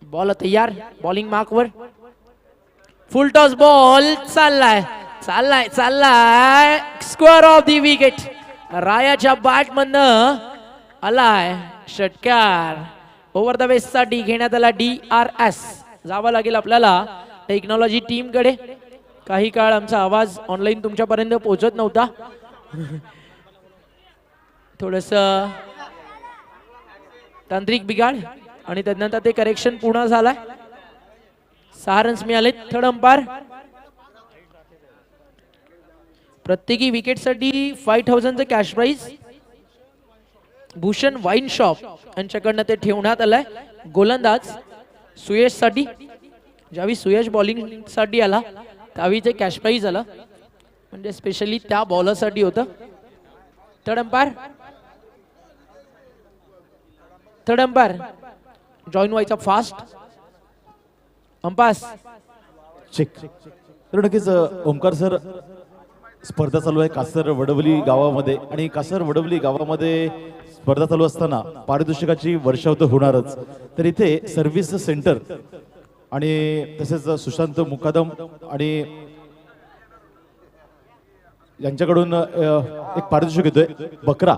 Ball तयार, bowling मार्कवर. Full toss ball चाललाय चाललाय चाललाय. Square off the wicket. रायाच्या बॅट मधनं आलाय षटकार. ओव्हर द वेस्ट साठी घेण्यात आला DRS. जावं लागेल आपल्याला टेक्नॉलॉजी टीम कडे. काही काळ आमचा आवाज ऑनलाईन तुमच्यापर्यंत पोहोचत नव्हता. थोडस तांत्रिक बिघाड आणि त्यानंतर ते करेक्शन पूर्ण झालाय. 6 रन्स मिळाले. Third umpire. प्रत्येकी विकेट साठी 5000 cash prize Bhushan wine shop यांच्याकडनं ते ठेवण्यात आलंय. गोलंदाज सुयश साठी. ज्यावेळी सुयश बॉलिंग साठी आला त्यावेळी ते कॅश प्राइज आला, म्हणजे स्पेशली त्या बॉलर साठी होतं. Third umpire. Third umpire join व्हायचा फास्ट. Umpire's check. तर नक्कीच ओमकार सर, स्पर्धा चालू आहे कासर वडवली गावामध्ये आणि कासर वडवली गावामध्ये स्पर्धा चालू असताना पारितोषिकाची वर्षाव तर होणारच. तर इथे सर्व्हिस सेंटर आणि तसेच सुशांत मुकादम आणि यांच्याकडून एक पारितोषिक येतोय बकरा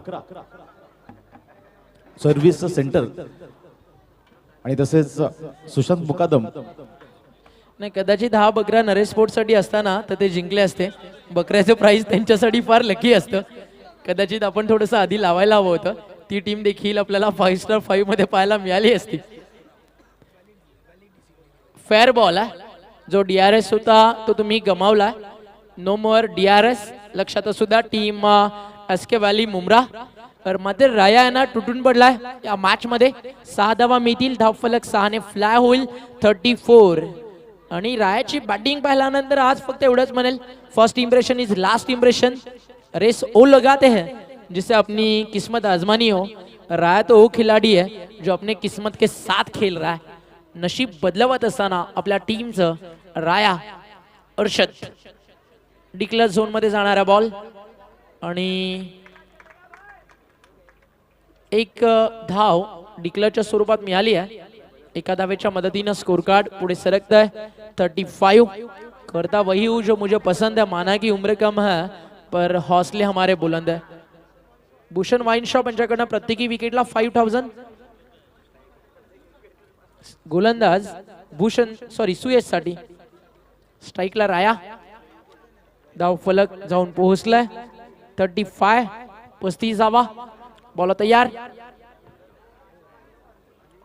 सर्व्हिस सेंटर आणि तसेच सुशांत मुकादम. नाही, कदाचित हा बकरा नरेश स्पोर्ट्स साठी असताना तर ते जिंकले असते. बकऱ्याचं प्राइस त्यांच्यासाठी फार लकी असतं. कदाचित आपण थोडंसं आधी लावायला हवं होतं. ती टीम देखील आपल्याला 5 स्टार 5 मध्ये पाहायला मिळाली असती. फेअर बॉल आहे. जो DRS होता तो तुम्ही गमावला. नो मोर DRS. लक्षात असू द्या टीम SK व्हॅली मुंब्रा. तर मध्ये राया यांना तुटून पडलाय या मॅच मध्ये. 6 धावा मिळतील. धावफलक 6 ने फ्लाय होईल. 34. आणि रायाची बॅटिंग पाहिल्यानंतर आज फक्त एवढंच म्हणेल, first impression is last impression. रेस ओ लगाते हैं जिससे अपनी किस्मत आजमानी हो. राया तो वो खिलाड़ी है जो अपने किस्मत के साथ खेल रहा है. नशीब बदलवत असताना आपल्या टीमचं राया अर्षद. डिक्लेअर झोन मध्ये जाणारा बॉल आणि एक धाव डिक्लेअरच्या स्वरूपात मिळाली आहे. एका धावेच्या मदतीनं स्कोर कार्ड पुढे सरकत आहे. 35. करता वही हूँ जो मुझे पसंद है. माना की उम्र कम है पर हौसले हमारे बुलंद है. भूषण वाईन शॉप यांच्याकडनं प्रत्येकी विकेटला 5000. गोलंदाज भूषण सुयश साठी. स्ट्राईकला राया. धाव फलक जाऊन पोहोचलाय. 35. 35. बॉल तयार.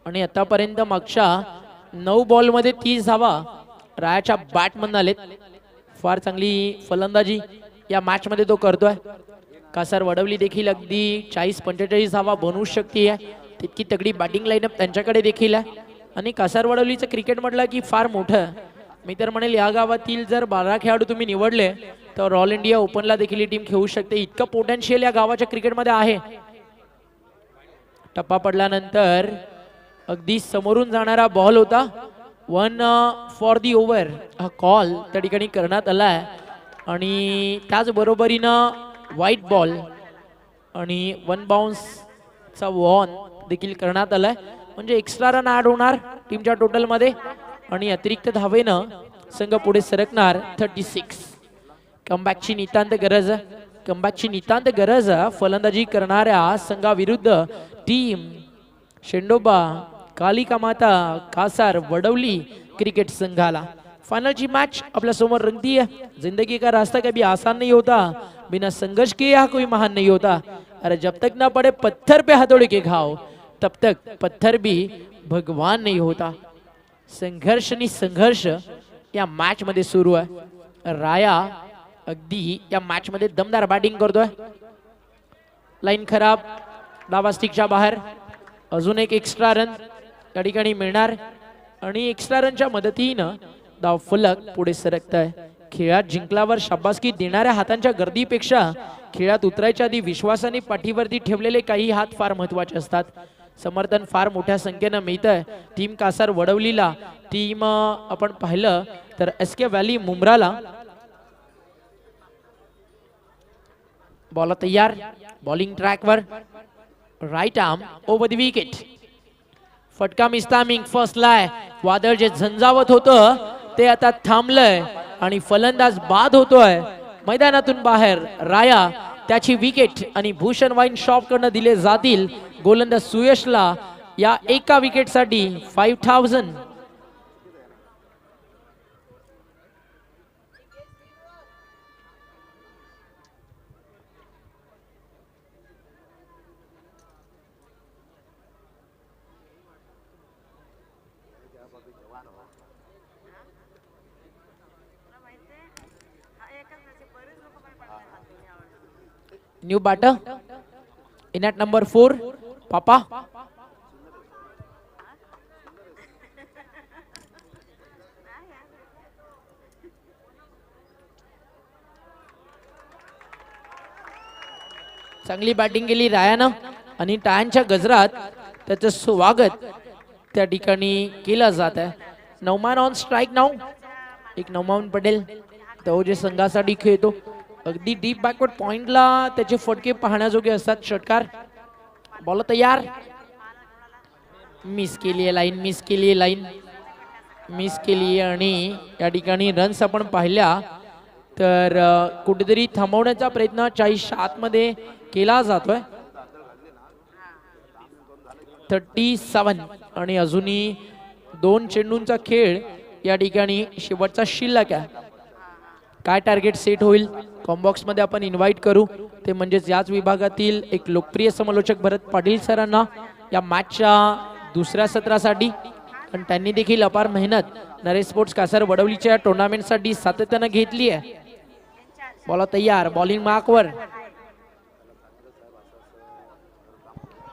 आणि आतापर्यंत मागच्या 9 बॉल मध्ये 30 धावा रायाच्या बॅट मधून आलेत. फार चांगली फलंदाजी या मॅच मध्ये तो करतोय. कासार वडवली देखील अगदी 40-45 धावा बनवू शकते. तितकी तगडी बॅटिंग लाईनअप त्यांच्याकडे देखील आहे. आणि कासार वडवलीचं क्रिकेट म्हटलं की फार मोठं. मी तर म्हणेल या गावातील जर 12 खेळाडू तुम्ही निवडले तर ऑल इंडिया ओपनला देखील ही टीम खेळू शकते. इतकं पोटेन्शियल या गावाच्या क्रिकेटमध्ये आहे. टप्पा पडल्यानंतर अगदी समोरून जाणारा बॉल होता. 1 फॉर दी ओव्हर हा कॉल त्या ठिकाणी करण्यात आलाय. आणि त्याच बरोबरीनं व्हाईट बॉल आणि 1 बाउन्सचा वॉन देखील करण्यात आलाय. म्हणजे एक्स्ट्रा रन ऍड होणार टीमच्या टोटल मध्ये आणि अतिरिक्त धावेनं संघ पुढे सरकणार. 36. कमबॅकची नितांत गरज. कमबॅकची नितांत गरज फलंदाजी करणाऱ्या संघाविरुद्ध टीम शेंडोबा कालिका माता कासार वडवली क्रिकेट संघाला. फाइनल की मैच अपने समोर रंगती है. जिंदगी का रास्ता कभी आसान नहीं होता. बिना संघर्ष के यहाँ कोई महान नहीं होता. अरे जब तक ना पड़े पत्थर पे हथौड़े के घाव तब तक पत्थर भी भगवान नहीं होता. संघर्ष आणि संघर्ष या मॅच मध्ये सुरू आहे. राया अगदी या मॅच मध्ये दमदार बॅटिंग करतोय. लाईन खराब. डावा स्टिकच्या बाहेर. अजून एक एक्स्ट्रा रन या ठिकाणी मिळणार आणि एक्स्ट्रा रनच्या मदतीनं धाव फलक पुढे सरकत आहे. खेळात जिंकल्यावर शाबासकी देणाऱ्या हातांच्या गर्दीपेक्षा खेळात उतरायच्या आधी विश्वासाने पाठीवरती ठेवलेले काही हात फार महत्वाचे असतात. समर्थन फार मोठ्या संख्येनं मिळतंय टीम कासार वडवलीला. टीम आपण पाहिलं तर SK व्हॅली मुंब्राला. बॉल तयार. बॉलिंग ट्रॅकवर. Right arm over the wicket. फटका मिस टायमिंग फसलाय. वादळ जे झंझावत होतं ते आता थांबलंय आणि फलंदाज बाद होतोय मैदानातून बाहेर. राया त्याची विकेट आणि भूषण वाईन शॉप कडनं दिले जातील गोलंदाज सुयशला या एका विकेटसाठी 5000. New batter in at number 4 Papa. चांगली बॅटिंग केली रायानं आणि टाळ्यांच्या गजरात त्याचं स्वागत त्या ठिकाणी केलं जात आहे. नौमान ऑन स्ट्राईक नाव. एक नौमान पटेल तो जे संघासाठी खेळतो अगदी डीप बॅकवर्ड पॉइंटला त्याचे फटके पाहण्याजोगे असतात. षटकार. बॉल तयार. मिस केली आहे लाईन. मिस केली आहे लाईन. मिस केली आणि या ठिकाणी रन्स आपण पाहिल्या तर कुठेतरी थांबवण्याचा प्रयत्न 40 आतमध्ये केला जातोय. 37 आणि अजूनही 2 चेंडूंचा खेळ या ठिकाणी शेवटचा शिल्लक आहे. काय टार्गेट सेट होईल कॉम्बॉक्स मध्ये आपण इन्व्हाइट करू ते म्हणजेच याच विभागातील एक लोकप्रिय समालोचक भरत पाटील सरांना या मॅचच्या दुसऱ्या सत्रासाठी. पण त्यांनी देखील अपार मेहनत नरेश स्पोर्ट्स कासार वडवलीच्या टुर्नामेंटसाठी सातत्यानं घेतली आहे. बॉल तयार. बॉलिंग मार्कवर.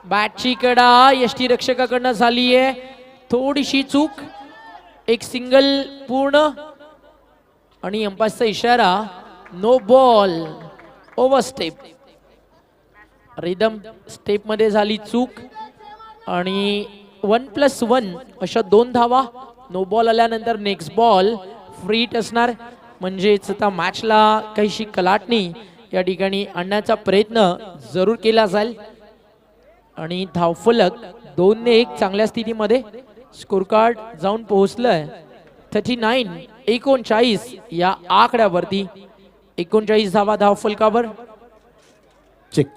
बॅटची कडा यष्टी रक्षकाकडनं झाली आहे. थोडीशी चूक. एक सिंगल पूर्ण आणि अंपायरचा इशारा. No ball. Overstep. Rhythm step मध्ये झाली चूक आणि 1+1 अशा 2 धावा. नो बॉल आल्यानंतर नेक्स्ट बॉल फ्री असणार म्हणजेच आता मॅचला काहीशी कलाटणी या ठिकाणी आणण्याचा प्रयत्न जरूर केला जाईल. आणि धावफलक 2-1 चांगल्या स्थितीमध्ये. स्कोर कार्ड जाऊन पोहोचलंय 39 या आकड्यावरती. 39 धावा धावफलकावर. चेक.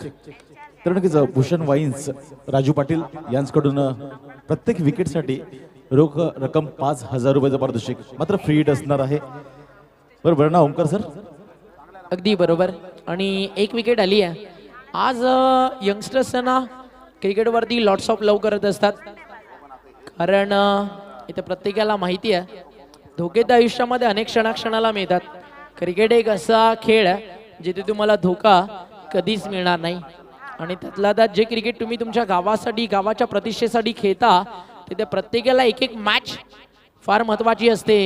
तर नक्कीच भूषण वाईन्स राजू पाटील यांच्याकडून प्रत्येक विकेटसाठी रोख रक्कम 5000 रुपयाचं पारितोषिक मात्र फ्री हिट असणार आहे. बरोबर ना ओमकार सर? अगदी बरोबर. आणि एक विकेट आली आहे. आज यंगस्टर्सना क्रिकेटवरती लॉट्स ऑफ लव करत असतात कारण इथे प्रत्येकाला माहिती आहे धोके तर आयुष्यामध्ये अनेक क्षणाला मिळतात. क्रिकेट एक असा खेळ आहे जिथे तुम्हाला धोका कधीच मिळणार नाही आणि त्यातला त्यात जे क्रिकेट तुम्ही तुमच्या गावासाठी गावाच्या प्रतिष्ठेसाठी खेळता तिथे प्रत्येकाला एक एक मॅच फार महत्वाची असते.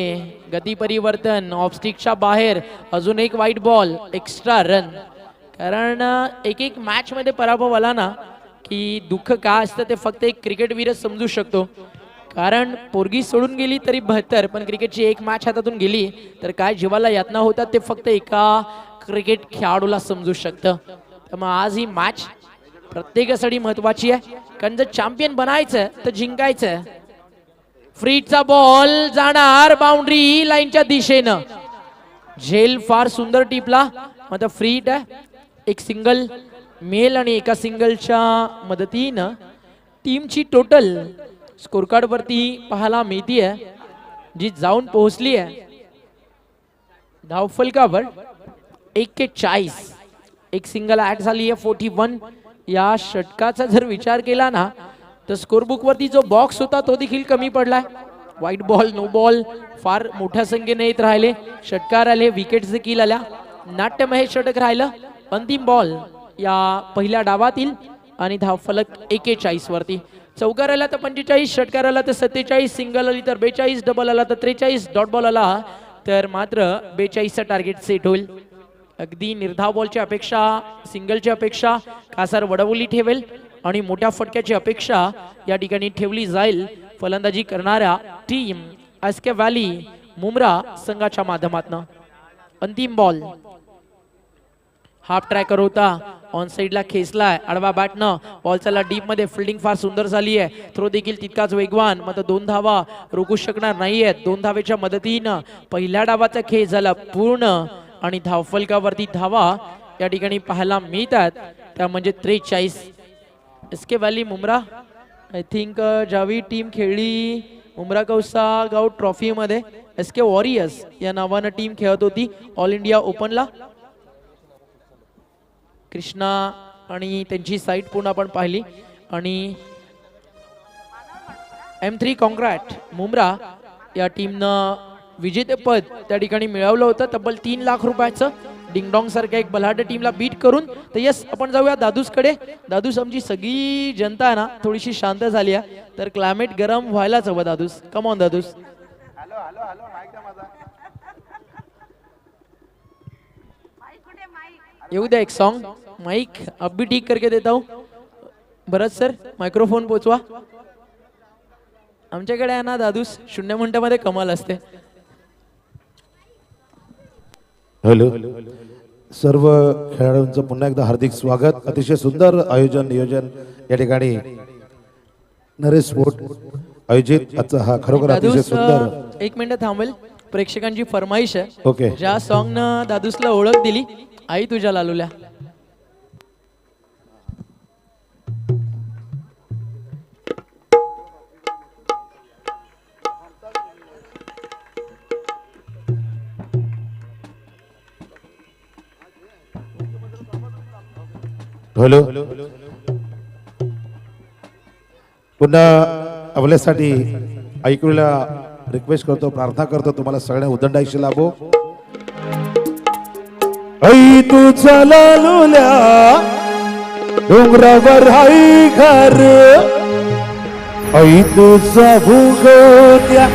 गती परिवर्तन. ऑफस्टिकच्या बाहेर अजून एक वाईट बॉल. Extra run. कारण एक एक मॅच मध्ये पराभव आला ना की दुःख का असतं ते फक्त एक क्रिकेटवीरच समजू शकतो. कारण पोरगी सोडून गेली तरी 72 पण क्रिकेटची एक मॅच हातातून गेली तर काय जीवाला यातना होतात ते फक्त एका क्रिकेट खेळाडूला समजू शकतं. त्यामुळे आज ही मॅच प्रत्येकासाठी महत्वाची आहे कारण जर चॅम्पियन बनायचं तर जिंकायचं. फ्रीचा बॉल जाणार बाउंड्री लाईनच्या दिशेनं. झेल फार सुंदर टिपला. मात्र फ्री हिट आहे. एक सिंगल मेल आणि एका सिंगलच्या मदतीनं टीमची टोटल स्कोर कार्ड वरती पाहायला मिळतीये जी जाऊन पोहोचली आहे धावफलकावर 41. एक सिंगल ऍड झाली आहे 41. या षटकाचा जर विचार केला ना तर स्कोरबुक वरती जो बॉक्स होता तो देखील कमी पडलाय. व्हाईट बॉल नो बॉल फार मोठ्या संख्येने येत राहिले. षटकार आले. विकेट्स देखील आल्या. नाट्यमय षटक राहिलं. अंतिम बॉल या पहिल्या डावातील आणि धावफलक 41 वरती. चौकार आला तर 45. षटकार आला तर 47. सिंगल आली तर 42. डबल आला तर 43. डॉट बॉल आला तर मात्र 42चा टार्गेट सेट होईल. अगदी निर्धाव बॉलची अपेक्षा सिंगलची अपेक्षा कासार वडवली ठेवेल आणि मोठ्या फटक्याची अपेक्षा या ठिकाणी ठेवली जाईल फलंदाजी करणाऱ्या टीम एसके व्हॅली मुंब्रा संघाच्या माध्यमातून. अंतिम बॉल हाफ ट्रॅकर होता ऑन साईडला खेचलाय आडवा बॅटनं बॉल चालला डीप मध्ये फिल्डिंग फार सुंदर झाली आहे थ्रो देखील तितकाच वेगवान मात्र 2 धावा रोखू शकणार नाहीयेत 2 धावेच्या मदतीनं पहिल्या डावाचा खेळ झाला पूर्ण आणि धावफलकावरती धावा या ठिकाणी पाहायला मिळतात त्या म्हणजे 43 SK valley Mumbra I think ज्यावेळी टीम खेळली मुंब्रा कौसा गाव ट्रॉफी मध्ये एसके वॉरियर्स या नावानं टीम खेळत होती ऑल इंडिया ओपनला कृष्णा आणि त्यांची साईट पूर्ण आपण पाहिली आणि M3 कॉन्ग्रॅट मुंब्रा या टीमनं विजेतेपद त्या ठिकाणी मिळवलं होतं तब्बल 3 लाख रुपयाचं डिंगडॉंग सारख्या एक बलाढ्य टीमला बीट करून तर यस आपण जाऊया दादूसकडे दादूस आमची सगळी जनता आहे ना थोडीशी शांत झाली आहे तर क्लायमेट गरम व्हायलाच हवं दादूस कम ऑन दादूस येऊ द्या एक सॉन्ग माइक अब भी ठीक करके देता हूँ भरत सर मायक्रोफोन पोचवा आमच्याकडे आहे ना दादूस 0 मिनिटामध्ये कमाल असते हॅलो सर्व खेळाडूंचं पुन्हा एकदा हार्दिक स्वागत अतिशय सुंदर आयोजन नियोजन या ठिकाणी नरेश स्पोर्ट आयोजित आजचा हा खरोखर अतिशय दादूस सुंदर 1 मिनिट थांबेल प्रेक्षकांची फरमाईश आहे ओके ज्या सॉन्ग न दादूसला ओळख दिली आई तुझ्या लालूल्या हॅलो पुन्हा आपल्यासाठी ऐकूला रिक्वेस्ट करतो प्रार्थना करतो तुम्हाला सगळ्या उदंडाईशी लाभो ऐ तुझा लालूल्या डोंगरावर हाय घर ऐ तुझा भूगोत्या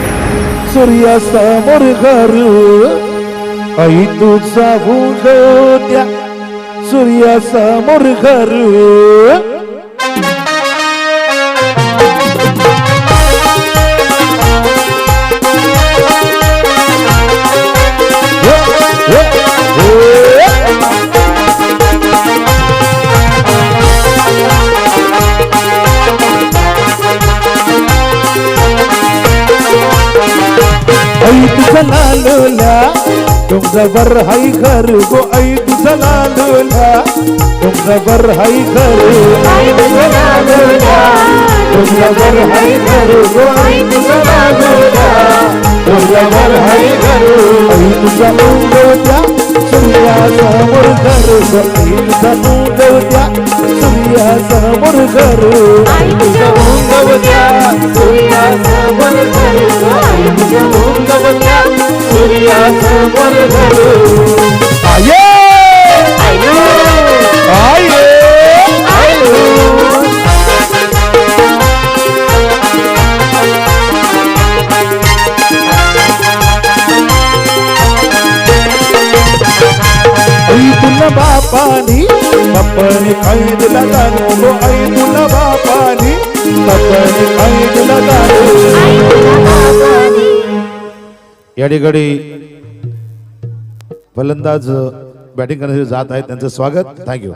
सूर्यासमोर घर ऐ तुझा भूगोत्या सूर्यासमोर घर आई तुझा लालूला डोंगरावर हाय घर गो आई तुझा लालूला डोंगरावर हाय घर आई तुझा लालूला डोंगरावर हाय घर गो आई तुझा लालूला डोंगरावर हाय घर आई तुझा मुंगवत्या सूर्यासमोर घर गो आई तुझा मुंगवत्या सूर्यासमोर घर आई तुझा मुंगवत्या सूर्यासमोर घर गो आई तुझा मुंगवत्या सूर्यासमोर घर आये आये आये आई तुला बापानी बापानी आई तुला दानो आई तुला बापानी बापानी आई तुला दानो या ठिकाणी फलंदाज बॅटिंग करण्यासाठी जात आहेत त्यांचं स्वागत thank you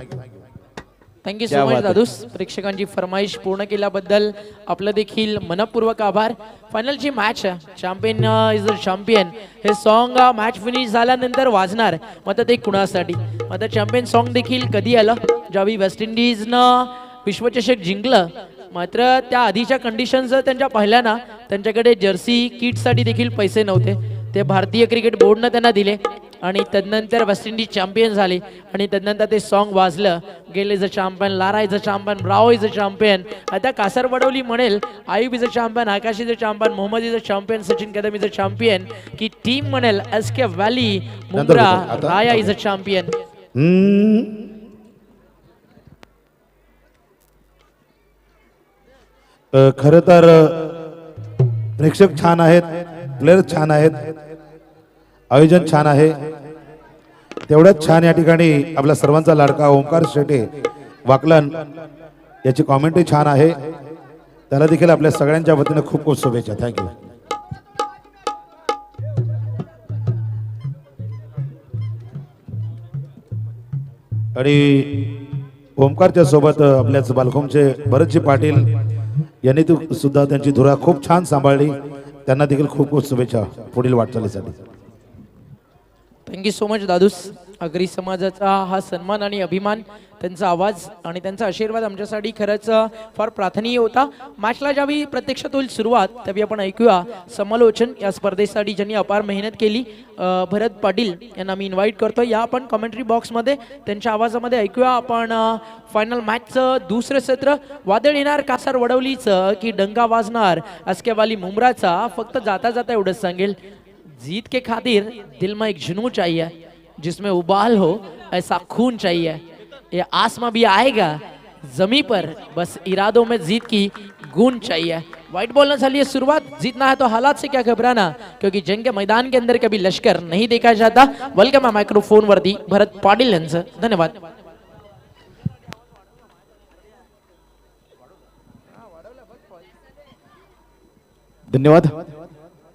thank you so much Dadus प्रेक्षकांची फरमाईश पूर्ण केल्याबद्दल आपलं देखील मनपूर्वक आभार फायनलची match champion is a champion हे सॉन्ग मॅच फिनिश झाल्यानंतर वाजणार मग ते कुणासाठी मग चॅम्पियन सॉन्ग देखील कधी आलं ज्यावेळी वेस्ट इंडिजनं विश्वचषक जिंकलं मात्र त्या आधीच्या कंडिशन्स त्यांच्या पाहिल्या ना त्यांच्याकडे जर्सी किटसाठी देखील पैसे नव्हते ते भारतीय क्रिकेट बोर्डनं त्यांना दिले आणि तदनंतर वेस्ट इंडिज चॅम्पियन झाले आणि तदनंतर ते सॉन्ग वाजलं Gayle is a champion Lara is a champion Bravo is a champion आता कासरवडवली म्हणेल Ayub is a champion Akash is a champion Mohammed is a champion Sachin Kadam is a champion की टीम म्हणेल SK valley Mumbra Raya is a champion खरं तर प्रेक्षक छान आहेत प्लेयर छान आहेत आयोजन छान आहे तेवढंच छान या ठिकाणी आपल्या सर्वांचा लाडका ओंकार शेटे वाकलन याची कॉमेंटही छान आहे त्याला देखील आपल्या सगळ्यांच्या वतीने खूप खूप शुभेच्छा थँक्यू आणि ओमकारच्या सोबत आपल्याच बालकोमचे भरतजी पाटील यांनी सुद्धा त्यांची धुरा खूप छान सांभाळली. त्यांना देखील खूप खूप शुभेच्छा पुढील वाटचालीसाठी. Thank you so much Dadus. Agri समाजाचा हा सन्मान आणि अभिमान, त्यांचा आवाज आणि त्यांचा आशीर्वाद आमच्यासाठी खरंच फार प्रार्थनीय होता. मॅचला ज्यावेळी प्रत्यक्षात होईल सुरुवात त्यावेळी आपण ऐकूया समालोचन या स्पर्धेसाठी ज्यांनी अपार मेहनत केली. भरत पाटील यांना मी इन्व्हाइट करतो. या आपण कमेंट्री बॉक्समध्ये त्यांच्या आवाजामध्ये ऐकूया आपण फायनल मॅचचं दुसरं सत्र. वादळ येणार कासार वडवलीचं की डंका वाजणार अस्केवाली मुंब्राचा. फक्त जाता जाता एवढंच सांगेल, जीत के खातिर दिल में एक जुनून चाहिए, जिसमें उबाल हो ऐसा खून चाहिए. ये आसमां भी आएगा जमी पर, बस इरादों में जीत की गूंज चाहिए. व्हाइट बॉल न चलिए शुरुआत. जीतना है तो हालात से क्या घबराना, क्योंकि जंग के मैदान के अंदर कभी लश्कर नहीं देखा जाता. वेलकम आहे मायक्रोफोन वरती भरत पाटील यांचं. धन्यवाद. धन्यवाद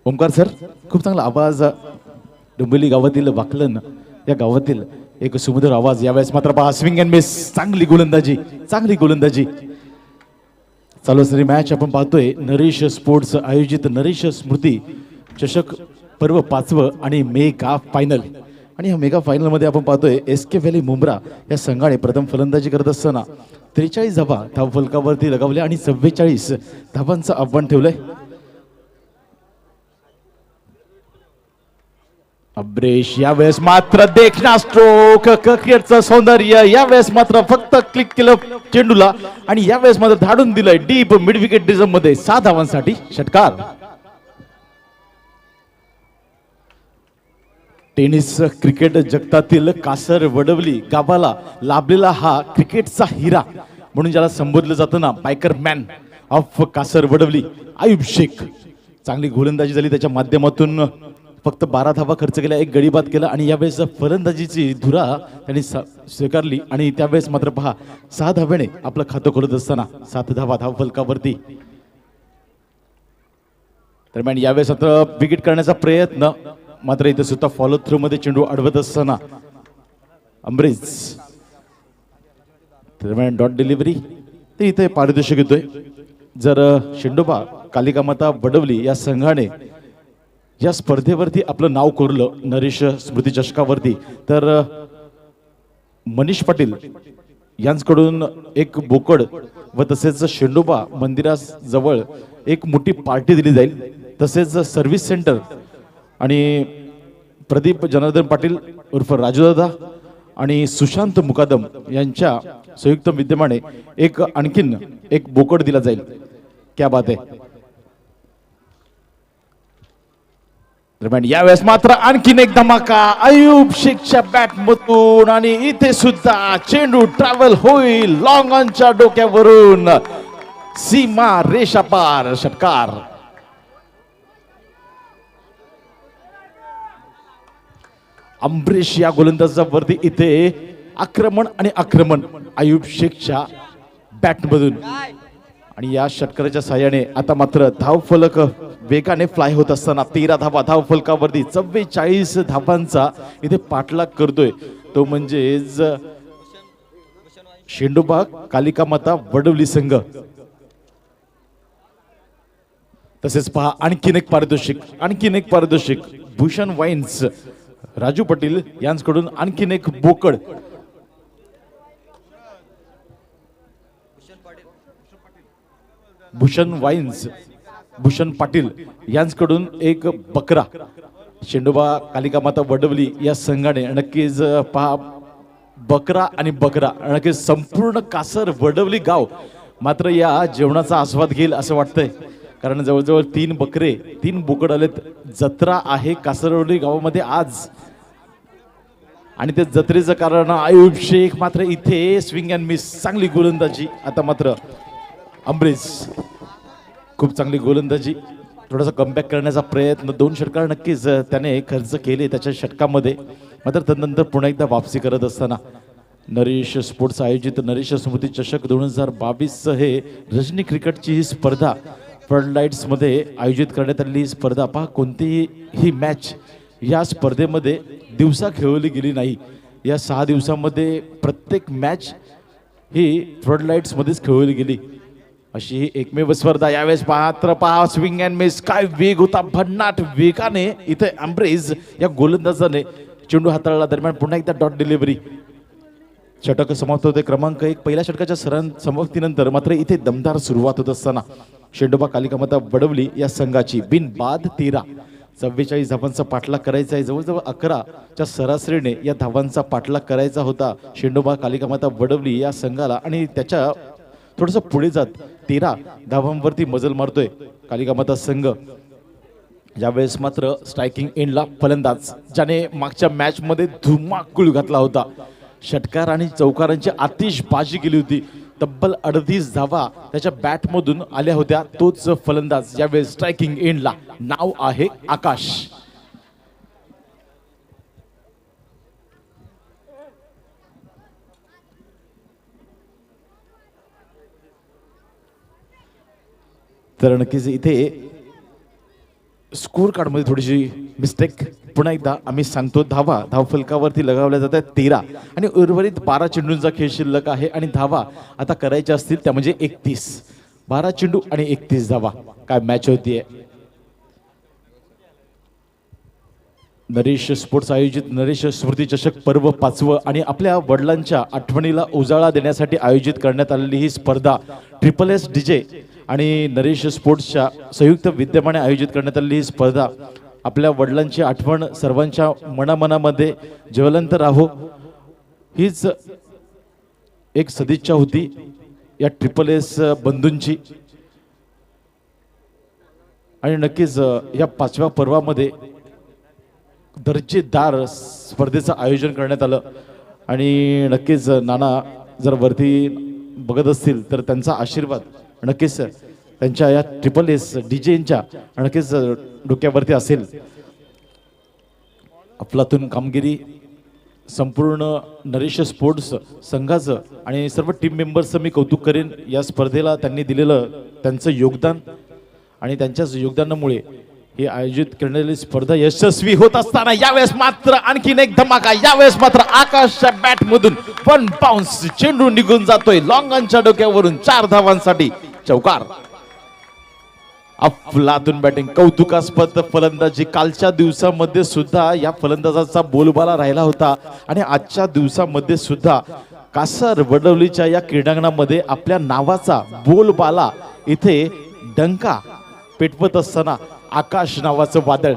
ओमकार सर. खूप चांगला आवाज. डोंबिवली गावातील वाकलन या गावातील एक सुमधुर आवाज. यावेळेस मात्र पहा स्विंग अँड मिस. चांगली गोलंदाजी, चांगली गोलंदाजी. चालू असणारी मॅच आपण पाहतोय नरेश स्पोर्ट्स आयोजित नरेश स्मृती चषक पर्व 5 आणि मेगा फायनल. आणि या मेगा फायनल मध्ये आपण पाहतोय एसके व्हॅली मुंब्रा या संघाने प्रथम फलंदाजी करत असताना 43 धावा धावफलकावरती लगावल्या आणि 44 धावांचं आव्हान ठेवलंय. अब्रेश यावेळेस मात्र देखना स्ट्रोक, क्रिकेटचं सौंदर्य. यावेळेस मात्र फक्त क्लिक केलं चेंडूला आणि यावेळेस मात्र धाडून दिलंय डीप मिड विकेट डिझम मध्ये 6 धावांसाठी षटकार. टेनिस क्रिकेट जगतातील कासर वडवली गावाला लाभलेला हा क्रिकेटचा हिरा म्हणून ज्याला संबोधलं जातं ना, biker man of Kasar Vadavali Ayub Shaikh. चांगली गोलंदाजी झाली त्याच्या माध्यमातून. फक्त 12 धावा खर्च केल्या, 1 गडी बाद केला आणि यावेळेस फलंदाजीची धुरा त्यांनी स्वीकारली. आणि त्यावेळेस मात्र पहा 6 धाव्याने आपलं खातं खोलत असताना 7 धावा धावफलकावरती. दरम्यान यावेळेस मात्र विकेट करण्याचा प्रयत्न, मात्र इथे सुद्धा फॉलो थ्रू मध्ये चेंडू अडवत असताना अमरीज. दरम्यान डॉट डिलिव्हरी ते इथे पारितोषिक येतोय. जर शेंडोबा कालिका माता वडवली या संघाने या स्पर्धेवरती आपलं नाव कोरलं नरेश स्मृती चषकावरती, तर मनीष पाटील यांच्याकडून एक बोकड व तसेच शेंडोबा मंदिराजवळ एक मोठी पार्टी दिली जाईल. तसेच सर्व्हिस सेंटर आणि प्रदीप जनार्दन पाटील उर्फ राजूदादा आणि सुशांत मुकादम यांच्या संयुक्त विद्यमाने आणखीन एक बोकड दिला जाईल. क्या बात आहे. दरम्यान यावेळेस मात्र आणखीन एक धमाका आयुब शेखच्या बॅट मधून आणि इथे सुद्धा चेंडू ट्रॅव्हल होईल लॉंग ऑनच्या डोक्यावरून सीमा रेषा पार. षटकार. अमरीश या गोलंदाजावरती इथे आक्रमण आणि आक्रमण आयुब शेखच्या बॅट मधून. आणि या षटकाराच्या साहाय्याने आता मात्र धावफलक वेगाने फ्लाय होत असताना 13 धावा धावफलकावरती 44 धावांचा इथे पाठलाग करतोय तो म्हणजेच शेंडोबा कालिका माता वडवली संघ. तसेच पहा आणखीन एक पारितोषिक भूषण वाईन्स राजू पाटील यांच्याकडून आणखीन एक बोकड. भूषण वाईन्स भूषण पाटील यांच्याकडून एक बकरा. शेंडोबा कालिका माता वडवली या संघाने नक्कीच पहा बकरा आणि बकरा नक्कीच संपूर्ण कासर वडवली गाव मात्र या जेवणाचा आस्वाद घेईल असं वाटतंय. कारण जवळजवळ 3 बकरे 3 बोकड आलेत. जत्रा आहे कासरवडली गावामध्ये आज आणि ते जत्रेचं कारण आयुब शेख. मात्र इथे स्विंग अँड मिस. चांगली गोलंदाजी. आता मात्र अमरीज खूप चांगली गोलंदाजी. थोडासा कमबॅक करण्याचा प्रयत्न. 2 षटकार नक्कीच त्याने खर्च केले त्याच्या षटकामध्ये. मात्र त्यानंतर पुन्हा एकदा वापसी करत असताना नरेश स्पोर्ट्स आयोजित नरेश स्मृती चषक 2022 हे रजनी क्रिकेटची ही स्पर्धा फ्लडलाईट्स मध्ये आयोजित करण्यात आलेली स्पर्धा. पहा कोणतीही मॅच या स्पर्धेमध्ये दिवसा खेळवली गेली नाही. या 6 दिवसामध्ये प्रत्येक मॅच ही फ्लड लाईट्स मध्येच खेळवली गेली अशी ही एकमेव स्पर्धा. यावेळेस पात्र पहा स्विंग अँड मिस, काय वेग होता, भन्नाट वेगाने इथे अम्ब्रेज या गोलंदाजाने चेंडू हाताळला. दरम्यान पुन्हा एकदा डॉट डिलिव्हरी. षटक समाप्त होते क्रमांक 1. पहिल्या षटकाच्या समाप्तीनंतर मात्र इथे दमदार सुरुवात होत असताना शेंडोबा कालिका माता वडवली या संघाची बिनबाद 13 44 धावांचा पाठलाग करायचा आहे. जवळजवळ 11च्या सरासरीने या धावांचा पाठलाग करायचा होता शेंडोबा कालिका माता वडवली या संघाला आणि त्याच्या थोडंसं पुढे जात 13 धावांवरती मजल मारतोय कालिका माता संघ. यावेळेस मात्र स्ट्रायकिंग एंडला फलंदाज ज्याने मागच्या मॅच मध्ये धुमाकूळ घातला होता. षटकार आणि चौकारांची आतिषबाजी केली होती. तब्बल 38 धावा त्याच्या बॅटमधून आल्या होत्या. तोच फलंदाज यावेळेस स्ट्रायकिंग एंडला. नाव आहे आकाश. तर नक्कीच इथे स्कोर कार्ड मध्ये थोडीशी मिस्टेक. पुन्हा एकदा आम्ही सांगतो, धाव फलकावरती लगावल्या जात आहेत 13 आणि उर्वरित 12 चेंडूंचा खेळ शिल्लक आहे आणि धावा आता करायच्या असतील त्या म्हणजे 31. 12 चेंडू आणि 31 धावा. काय मॅच होतीये. नरेश स्पोर्ट्स आयोजित नरेश स्मृती चषक पर्व 5वं आणि आपल्या वडिलांच्या आठवणीला उजाळा देण्यासाठी आयोजित करण्यात आलेली ही स्पर्धा SSS DJ आणि नरेश स्पोर्ट्सच्या संयुक्त विद्यमाने आयोजित करण्यात आलेली ही स्पर्धा आपल्या वडिलांची आठवण सर्वांच्या मनामनामध्ये ज्वलंत राहो हीच एक सदिच्छा होती या SSS बंधूंची. आणि नक्कीच या 5व्या पर्वामध्ये दर्जेदार स्पर्धेचं आयोजन करण्यात आलं आणि नक्कीच नाना जर वरती बघत असतील तर त्यांचा आशीर्वाद नक्कीच त्यांच्या या SSS DJंच्या नक्कीच डोक्यावरती असेल. अफलातून कामगिरी संपूर्ण नरेश स्पोर्ट्स संघाचं आणि सर्व टीम मेंबर्सचं मी कौतुक करेन. या स्पर्धेला त्यांनी दिलेलं त्यांचं योगदान आणि त्यांच्याच योगदानामुळे ही आयोजित करण्याची स्पर्धा यशस्वी होत असताना यावेळेस मात्र आणखीन एक धमाका. यावेळेस मात्र आकाशच्या बॅट मधून 1 बाउन्स चेंडू निघून जातोय लॉंगनच्या डोक्यावरून 4 धावांसाठी चौकार. अफलातून बॅटिंग, कौतुकास्पद फलंदाजी. कालच्या दिवसामध्ये सुद्धा या फलंदाजाचा बोलबाला राहिला होता आणि आजच्या दिवसामध्ये सुद्धा कासर वडवलीच्या या क्रीडांगणामध्ये आपल्या नावाचा बोलबाला इथे डंका पेटवत असताना आकाश नावाचं वादळ.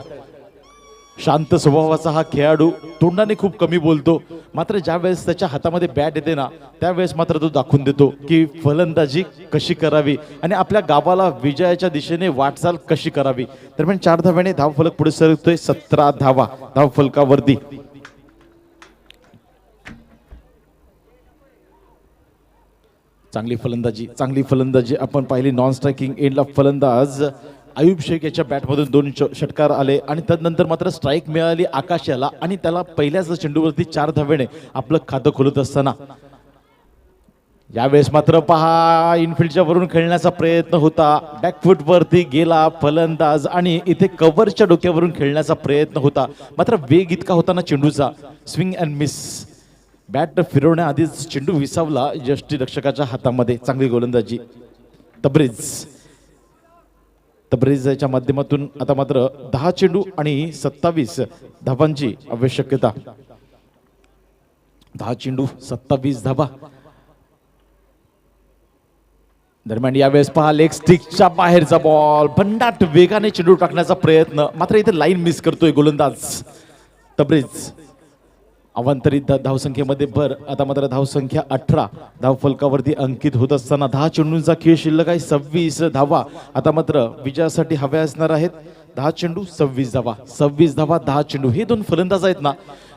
शांत स्वभावाचा हा खेळाडू तोंडाने खूप कमी बोलतो, मात्र ज्या वेळेस त्याच्या हातामध्ये बॅट येते ना त्यावेळेस मात्र तो दाखवून देतो की फलंदाजी कशी करावी आणि आपल्या गावाला विजयाच्या दिशेने वाटचाल कशी करावी. दरम्यान 4 धाव्याने धावफलक पुढे सरकतोय. 17 धावा धावफलकावरती. चांगली फलंदाजी आपण पाहिली. नॉन स्ट्रायकिंग एंडला फलंदाज आयुब शेख याच्या बॅटमधून 2 षटकार आले आणि तदनंतर मात्र स्ट्राईक मिळाली आकाश याला आणि त्याला पहिल्याच चेंडूवरती 4 धावेने आपलं खातं खोलत असताना यावेळेस मात्र पहा इनफिल्डच्या वरून खेळण्याचा प्रयत्न होता. बॅकफूट वरती गेला फलंदाज आणि इथे कव्हरच्या डोक्यावरून खेळण्याचा प्रयत्न होता, मात्र वेग इतका होता ना चेंडूचा. Swing and miss. बॅट फिरवण्याआधीच चेंडू विसावला यष्टीरक्षकाच्या हातामध्ये. चांगली गोलंदाजी. तब्रेजच्या माध्यमातून आता मात्र 10 चेंडू आणि 27 धावांची आवश्यकता. 10 चेंडू 27 धावा. दरम्यान यावेळेस पहा लेग स्टिकच्या बाहेरचा बॉल. भन्नाट वेगाने चेंडू टाकण्याचा प्रयत्न, मात्र इथे लाईन मिस करतोय गोलंदाज तब्रेज. अवांतरित धावसंख्येमध्ये भर. आता मात्र धावसंख्या 18 धावफलकावरती अंकित होत असताना 10 चेंडूंचा खेळ शिल्लक आहे. 26 धावा आता मात्र विजयासाठी हव्या असणार आहेत. 10 चेंडू 26 धावा. 26 धावा 10 चेंडू. हे 2 फलंदाज आहेत ना,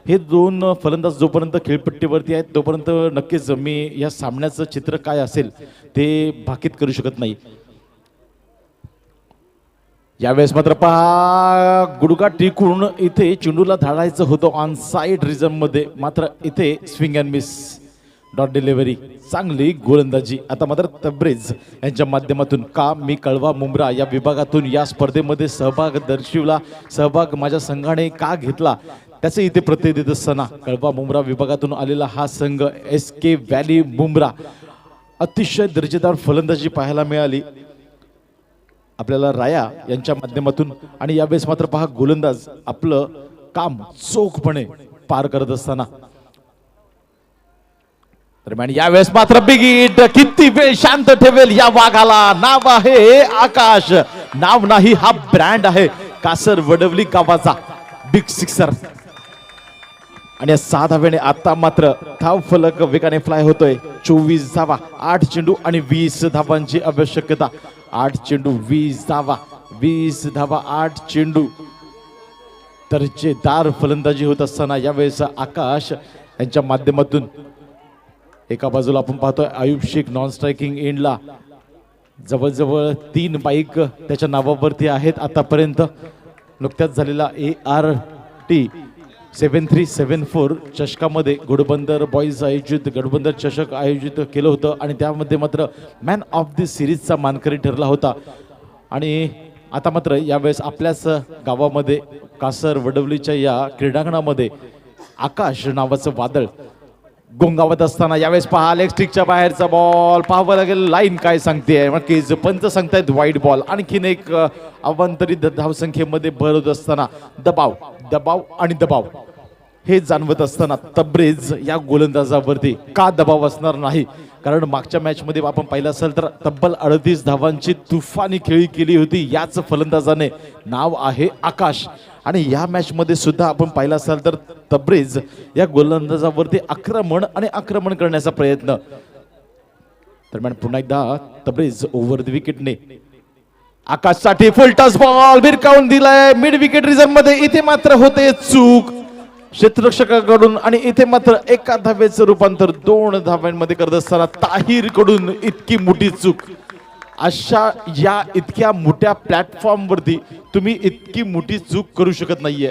हे 2 फलंदाज जोपर्यंत खेळपट्टीवरती आहेत तोपर्यंत नक्कीच मी या सामन्याचं चित्र काय असेल ते भाकीत करू शकत नाही. यावेळेस मात्र पहा गुडघा टिकून इथे चेंडूला धाडायचं होतं ऑन साइड रिझन मध्ये, मात्र इथे swing and miss. Dot delivery. चांगली गोलंदाजी आता मात्र तब्रेज यांच्या माध्यमातून. का मी कळवा मुंब्रा या विभागातून या स्पर्धेमध्ये सहभाग दर्शविला, सहभाग माझ्या संघाने का घेतला त्याचे इथे प्रत्यय देत असताना कळवा मुंब्रा विभागातून आलेला हा संघ SK व्हॅली मुंब्रा अतिशय दर्जेदार फलंदाजी पाहायला मिळाली आपल्याला राया यांच्या माध्यमातून. आणि यावेळेस मात्र पहा गोलंदाज आपलं काम चोखपणे पार करत असताना. दरम्यान यावेळेस मात्र बिग हिट, किती वेळ शांत ठेवेल या वाघाला. नाव आहे आकाश, नाव नाही हा ब्रँड आहे कासर वडवली गावाचा. बिग सिक्सर आणि 6 धाव्याने आता मात्र धाव फलक वेगाने फ्लाय होतोय. 24 धावा, 8 चेंडू आणि 20 धावांची आवश्यकता. 8 चेंडू 20 धावा, 20 धावा 8 चेंडू. दर्जेदार फलंदाजी होत असताना यावेळेस आकाश यांच्या माध्यमातून एका बाजूला आपण पाहतोय आयुब शेख नॉन स्ट्रायकिंग एंडला. जवळजवळ 3 बाईक त्याच्या नावावरती आहेत आतापर्यंत. नुकत्याच झालेला ART 7374 चषकामध्ये घोडबंदर बॉईज आयोजित घोडबंदर चषक आयोजित केलं होतं आणि त्यामध्ये मात्र मॅन ऑफ द सिरीजचा मानकरी ठरला होता. आणि आता मात्र यावेळेस आपल्याच गावामध्ये कासर वडवलीच्या या क्रीडांगणामध्ये आकाश नावाचं वादळ गोंगावत असताना यावेळेस पहा लेग स्टिकच्या बाहेरचा बॉल. पाहावं लागेल लाईन काय सांगते. नक्कीच पंच सांगतायत वाईड बॉल. आणखीन एक अवांतरित धावसंख्येमध्ये भर होत असताना दबाव दबाव आणि दबाव हे जाणवत असताना तब्रेज या गोलंदाजावरती का दबाव असणार नाही. कारण मागच्या मॅच मध्ये आपण पाहिलं असेल तर तब्बल 38 धावांची तुफानी खेळी केली होती याच फलंदाजाने. नाव आहे आकाश. आणि या मॅच मध्ये सुद्धा आपण पाहिलं असेल तर तब्रेज या गोलंदाजावरती आक्रमण करण्याचा प्रयत्न. दरम्यान पुन्हा एकदा तब्रेज ओव्हर द विकेटने आकाशसाठी फुल टच बॉल भिरकावून दिलाय मिड विकेट रिझन मध्ये. इथे मात्र होते चूक क्षेत्ररक्षकाकडून आणि इथे मात्र एका धावेचं रूपांतर 2 धाव्यांमध्ये करत असताना ताहिर कडून इतकी मोठी चूक. अशा या इतक्या मोठ्या प्लॅटफॉर्म वरती तुम्ही इतकी मोठी चूक करू शकत नाहीये.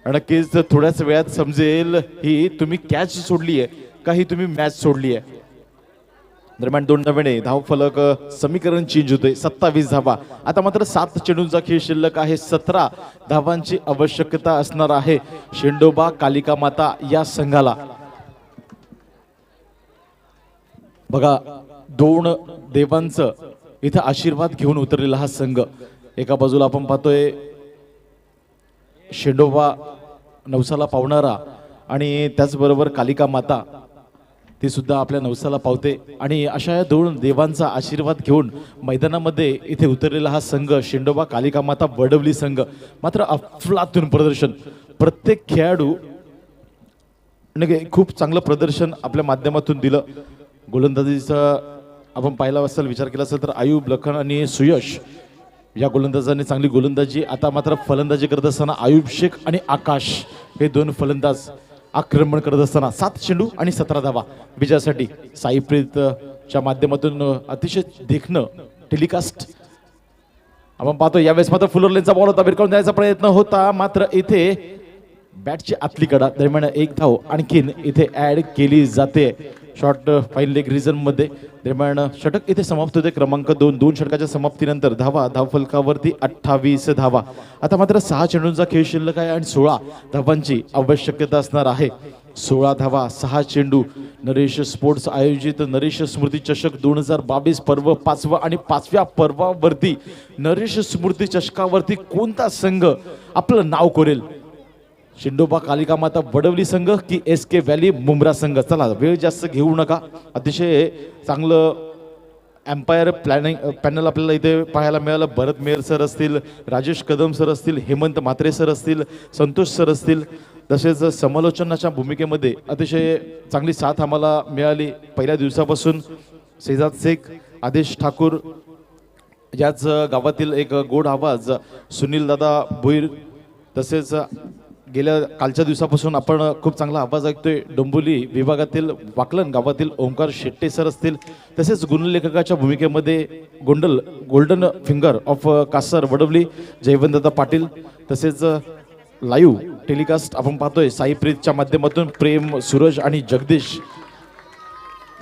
नक्कीच थोड्याच वेळात समजेल ही तुम्ही कॅच सोडली आहे का ही तुम्ही मॅच सोडली आहे. दरम्यान 2 धावेने धाव फलक समीकरण चेंज होते. 27 धावा. आता मात्र 7 चेंडूंचा खेळ शिल्लक आहे. 17 धावांची आवश्यकता असणार आहे शेंडोबा कालिका माता या संघाला. बघा 2 देवांचं इथं आशीर्वाद घेऊन उतरलेला हा संघ. एका बाजूला आपण पाहतोय शेंडोबा नवसाला पावणारा आणि त्याचबरोबर कालिका माता ती सुद्धा आपल्या नवसाला पावते. आणि अशा या 2 देवांचा आशीर्वाद घेऊन मैदानामध्ये इथे उतरलेला हा संघ शेंडोबा कालिका माता वडवली संघ. मात्र अफलातून प्रदर्शन. प्रत्येक खेळाडू खूप चांगलं प्रदर्शन आपल्या माध्यमातून दिलं. गोलंदाजीचा आपण पाहिला असेल विचार केला असेल तर आयुब लखन आणि सुयश या गोलंदाजांनी चांगली गोलंदाजी. आता मात्र फलंदाजी करत असताना आयुब शेख आणि आकाश हे 2 फलंदाज आक्रमण करत असताना 7 चेंडू आणि 17 धावा विजयासाठी. साईप्रीतच्या माध्यमातून अतिशय देखणं टेलिकास्ट आपण पाहतो. यावेळेस मात्र फुलर लेनचा बॉल होता भिरकावून द्यायचा प्रयत्न होता मात्र इथे बॅटची आतली कडा दरम्यान 1 धाव आणखीन इथे ऍड केली जाते शॉर्ट फाईन लेग रिझन मध्ये. दरम्यान षटक इथे समाप्त होते क्रमांक 2. 2 षटकाच्या समाप्तीनंतर धावफलकावरती 28 धावा. आता मात्र 6 चेंडूंचा खेळ शिल्लक आहे आणि 16 धावांची आवश्यकता असणार आहे. 16 धावा 6 चेंडू. नरेश स्पोर्ट्स आयोजित नरेश स्मृती चषक 2022 पर्व 5वा आणि 5व्या पर्वावरती नरेश स्मृती चषकावरती कोणता संघ आपलं नाव कोरेल. शेंडोबा कालिका माता वडवली संघ की SK व्हॅली मुंब्रा संघ. चला वेळ जास्त घेऊ नका. अतिशय चांगलं एम्पायर पॅनल आपल्याला इथे पाहायला मिळालं. भरत मेहर सर असतील, राजेश कदम सर असतील, हेमंत म्हात्रे सर असतील, संतोष सर असतील. तसेच समालोचनाच्या भूमिकेमध्ये अतिशय चांगली साथ आम्हाला मिळाली पहिल्या दिवसापासून. शेजाद शेख, आदेश ठाकूर याच गावातील एक गोड आवाज सुनील दादा भुईर. तसेच गेल्या कालच्या दिवसापासून आपण खूप चांगला आवाज ऐकतोय डोंबिवली विभागातील वाकलन गावातील ओंकार शेट्टे सर असतील. तसेच गुणलेखकाच्या भूमिकेमध्ये golden finger of Kasar Vadavali Jaywantdada Patil. तसेच लाईव्ह टेलिकास्ट आपण पाहतोय साईप्रीतच्या माध्यमातून प्रेम, सूरज आणि जगदीश.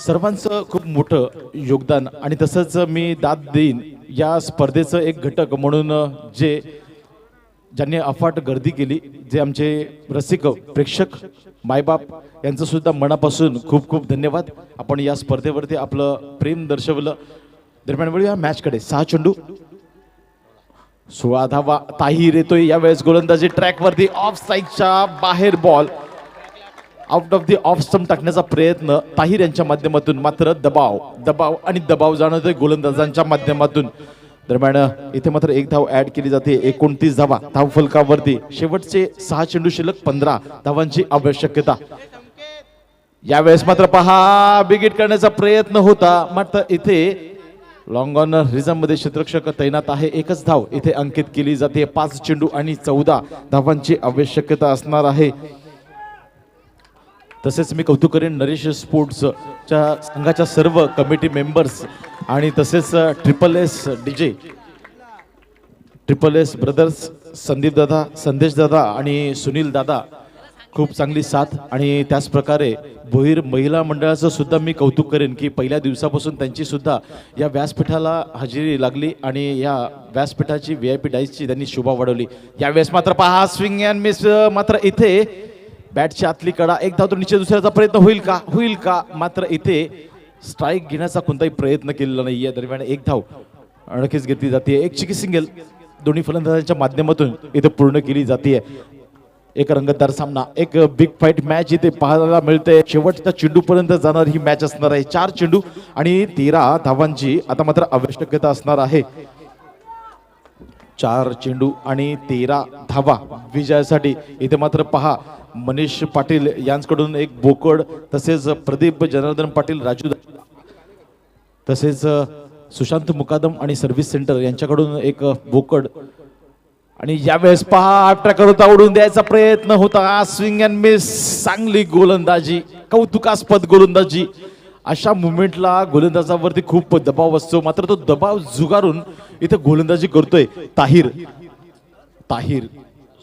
सर्वांचं खूप मोठं योगदान. आणि तसंच मी दाद देईन या स्पर्धेचं एक घटक म्हणून जे ज्यांनी अफाट गर्दी केली, जे आमचे रसिक प्रेक्षक मायबाप यांचं सुद्धा मनापासून खूप खूप धन्यवाद. आपण या स्पर्धेवरती आपलं प्रेम दर्शवलं. दरम्यान वळूया मॅचकडे. 6 चेंडू 16 धावा. ताहीर येतोय यावेळेस गोलंदाजी ट्रॅकवरती ऑफ स्ट्राईकच्या बाहेर ball out of the off stump टाकण्याचा प्रयत्न ताहीर यांच्या माध्यमातून, मात्र दबाव दबाव आणि दबाव जाणवतोय गोलंदाजांच्या माध्यमातून. दरम्यान इथे मात्र एक धाव ऍड केली जाते. 29 धावा धाव फलकावरती. शेवटचे 6 चेंडू शिल्लक 15 धावांची आवश्यकता. यावेळेस मात्र पहा बिगिट करण्याचा प्रयत्न होता, मात्र इथे लॉंग ऑन रिझम मध्ये क्षेत्ररक्षक तैनात आहे. एकच धाव इथे अंकित केली जाते. 5 चेंडू आणि 14 धावांची आवश्यकता असणार आहे. तसेच मी कौतुक करेन नरेश स्पोर्ट्सच्या संघाच्या सर्व कमिटी मेंबर्स आणि तसेच ट्रिपल एस ब्रदर्स संदीप दादा, संदेश दादा आणि सुनील दादा, खूप चांगली साथ. आणि त्याच प्रकारे भोईर महिला मंडळाचं सुद्धा मी कौतुक करेन की पहिल्या दिवसापासून त्यांची सुद्धा या व्यासपीठाला हजेरी लागली आणि या व्यासपीठाची VIP डाईसची त्यांनी शोभा वाढवली. यावेळेस मात्र पहा स्विंग अँड मिस. मात्र इथे बॅटची आतली कडा. एक धाव तो निश्चित दुसऱ्याचा प्रयत्न होईल का मात्र इथे स्ट्राईक घेण्याचा कोणताही प्रयत्न केलेला नाहीये. दरम्यान एक धाव नक्कीच घेतली जाते. एक चिकी सिंगल दोन्ही फलंदाजांच्या माध्यमातून इथे पूर्ण केली जाते. एक रंगतदार सामना, एक बिग फाईट मॅच इथे पाहायला मिळते. शेवटच्या चेंडूपर्यंत जाणार ही मॅच असणार आहे. 4 चेंडू आणि 13 धावांची आता मात्र आवश्यकता असणार आहे. 4 चेंडू आणि 13 धावा विजयासाठी. इथे मात्र पहा मनीष पाटील यांच्याकडून एक बोकड, तसेच प्रदीप जनार्दन पाटील, राजू, तसेच सुशांत मुकादम आणि सर्व्हिस सेंटर यांच्याकडून एक बोकड. आणि यावेळेस पहा ट्रॅकरवर आवडून द्यायचा प्रयत्न होता. Swing and miss. चांगली गोलंदाजी, कौतुकास्पद गोलंदाजी. अशा मुवमेंटला गोलंदाजावरती खूप दबाव असतो, मात्र तो दबाव झुगारून इथे गोलंदाजी करतोय ताहीर.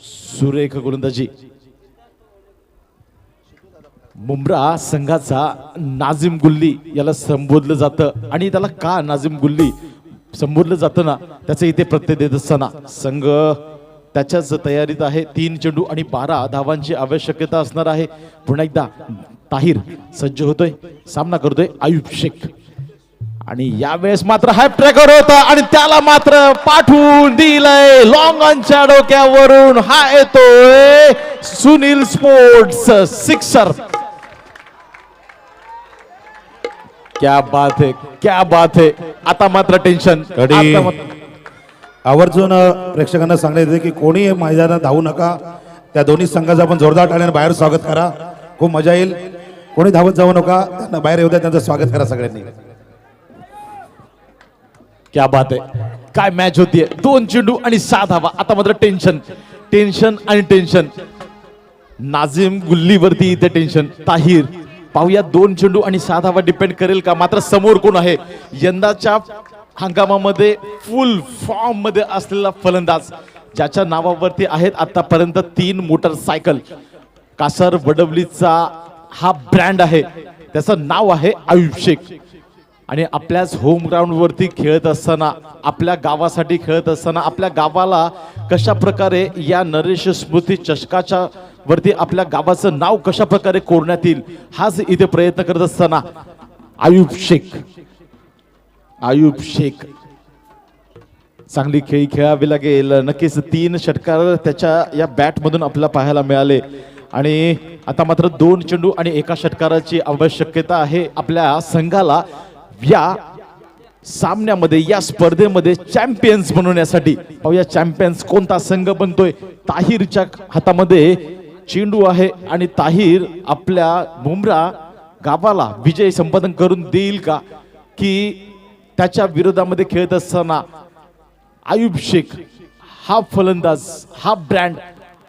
सुरेख गोलंदाजी. मुंब्रा संघाचा नाझिम गुल्ली याला संबोधलं जातं. आणि त्याला का नाझिम गुल्ली संबोधलं जातं ना, त्याचं इथे प्रत्यय देत असताना संघ त्याच्याच तयारीत आहे. 3 चेंडू आणि 12 धावांची आवश्यकता असणार आहे. पुन्हा एकदा ताहीर सज्ज होतोय, सामना करतोय आयुब शेख. आणि यावेळेस मात्र हाफ ट्रॅकर होता आणि त्याला मात्र पाठवून दिलंय लॉंग ऑनच्या डोक्यावरून. हा येतोय सुनील स्पोर्ट्स सिक्सर. क्या बात है, क्या बात है. आता मात्र टेन्शन. आवर्जून प्रेक्षकांना सांगायचं की कोणी मैदानात धावू नका. त्या दोन्ही संघाचं आपण जोरदार टाळ्याने बाहेर स्वागत करा. खूप मजा येईल. कोणी धावत जाऊ नका, त्यांना बाहेर येऊ द्या, त्यांचं स्वागत करा सगळ्यांनी. क्या बात है. काय मॅच होतीये. 2 चेंडू आणि 6 धावा. आता मात्र टेन्शन आणि टेन्शन. नाझिम गुल्लीवरती इथे टेन्शन. ताहीर पाहूया 2 चेंडू आणि 6 धावा डिपेंड करेल का. मात्र समोर कोण आहे यंदाच्या हंगामामध्ये फुल फॉर्म मध्ये असलेला फलंदाज, ज्याच्या नावावरती आहेत आतापर्यंत 3 मोटरसायकल. कासर वडवलीचा हा ब्रँड आहे. त्याचं नाव आहे आयुब शेख. आणि आपल्याच होम ग्राउंड वरती खेळत असताना, आपल्या गावासाठी खेळत असताना, आपल्या गावाला कशा प्रकारे या नरेश स्मृती चषकाच्या वरती आपल्या गावाचं नाव कशा प्रकारे कोरण्यात येईल, हाच इथे प्रयत्न करत असताना आयुब शेख चांगली खेळी खेळावी लागेल. नक्कीच 3 षटकार त्याच्या या बॅट मधून आपल्याला पाहायला मिळाले. आणि आता मात्र 2 चेंडू आणि 1 षटकाराची आवश्यकता आहे आपल्या संघाला या सामन्यामध्ये, या स्पर्धेमध्ये चॅम्पियन्स बनवण्यासाठी. पाहूया चॅम्पियन्स कोणता संघ बनतोय. ताहीरच्या हातामध्ये चेंडू आहे आणि ताहीर आपल्या मुंब्रा गावाला विजय संपादन करून देईल का, की त्याच्या विरोधामध्ये खेळत असताना आयुब शेख हा फलंदाज, हा ब्रँड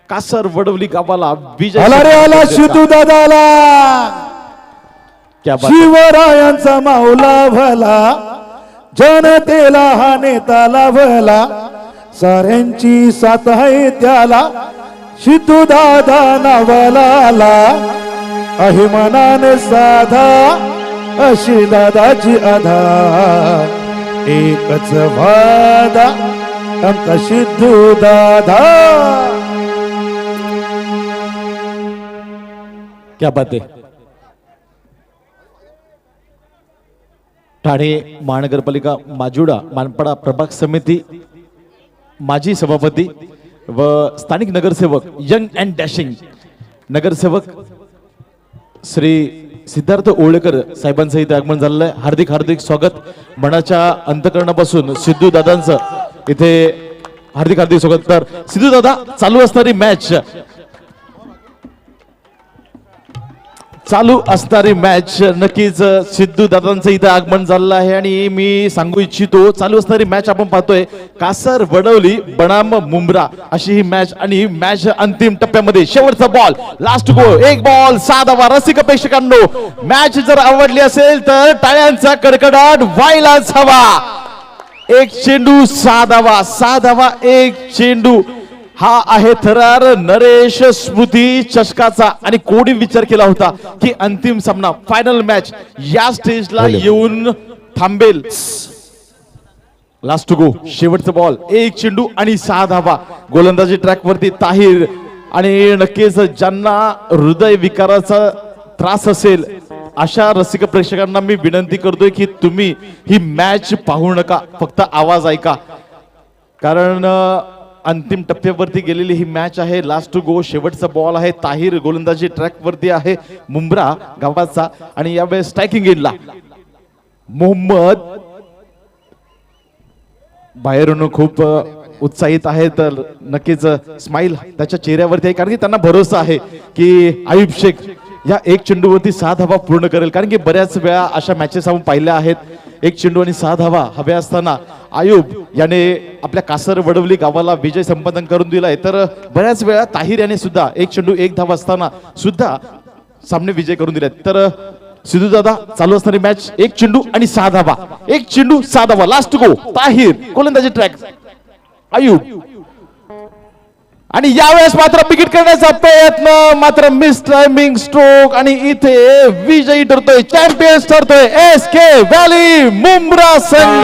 कासर वडवली गावाला विजय. आला शितू दादाला. शिवरायांचा माऊला भला, जनतेला हा नेता लाभला, साऱ्यांची साथ आहे त्याला, शितू दादा नावाला. अहिमानाने साधा अशी दादाची आधा, एकच वादा आमचा सिद्धू दादा. क्या बात आहे. ठाणे महानगरपालिका माजुडा मानपाडा प्रभाग समिती माजी सभापती व स्थानिक नगरसेवक यंग अँड डॅशिंग नगरसेवक श्री सिद्धार्थ ओळेकर साहेबांचं इथे आगमन झालेलं आहे. हार्दिक हार्दिक स्वागत. मनाच्या अंतकरणापासून सिद्धू दादांचं इथे हार्दिक हार्दिक स्वागत. तर सिद्धू दादा, चालू असणारी मॅच नक्कीच सिद्धू दादांचं इथं आगमन झालेलं आहे आणि मी सांगू इच्छितो चालू असणारी मॅच आपण पाहतोय कासर वडवली बनाम मुंब्रा अशी ही मॅच आणि मॅच अंतिम टप्प्यामध्ये शेवटचा बॉल लास्ट गो एक बॉल 6 धावा. रसिक प्रेक्षकांनो, मॅच जर आवडली असेल तर टाळ्यांचा कडकडाट व्हायलाच हवा. एक चेंडू 6 धावा, 6 धावा एक चेंडू. हा आहे थरार नरेश स्मृती चषकाचा आणि कोणी विचार केला होता की अंतिम सामना फायनल मॅच या स्टेजला येऊन थांबेल. लास्ट गो शेवटचा बॉल एक चेंडू आणि 6 धावा. गोलंदाजी ट्रॅक वरती ताहिर आणि नक्कीच ज्यांना हृदय विकाराचा त्रास असेल अशा रसिक प्रेक्षकांना मी विनंती करतोय की तुम्ही ही मॅच पाहू नका, फक्त आवाज ऐका. कारण अंतिम टप्प्यावरती गेलेली ही मॅच आहे. लास्ट गो शेवटचा बॉल आहे. ताहिर गोलंदाजी ट्रॅक वरती आहे मुंब्रा गावाचा आणि यावेळेस स्ट्रायकिंग एंडला मोहम्मद बाहेरून खूप उत्साहित आहे. तर नक्कीच स्माइल त्याच्या चेहऱ्यावरती आहे कारण की त्यांना भरोसा आहे की आयुब शेख या एक चेंडूवरती 6 धावा पूर्ण करेल. कारण की बऱ्याच वेळा अशा मॅचेस आपण पाहिल्या आहेत. एक चेंडू आणि 6 धावा हव्या असताना आयुब याने आपल्या कासर वडवली गावाला विजय संपादन करून दिलाय. तर बऱ्याच वेळा ताहिर याने सुद्धा एक चेंडू एक धावा असताना सुद्धा सामने विजय करून दिले. तर सिद्धू दादा, चालू असणारी मॅच एक चेंडू आणि 6 धावा. एक चेंडू 6 धावा. लास्ट गो ताहिर गोलंदाजी ट्रॅक आयुब आणि यावेळेस मात्र विकेट करण्याचा प्रयत्न मात्र मिस टायमिंग स्ट्रोक आणि इथे विजयी ठरतोय, चॅम्पियन्स ठरतोय SK व्हॅली मुंब्रा संघ.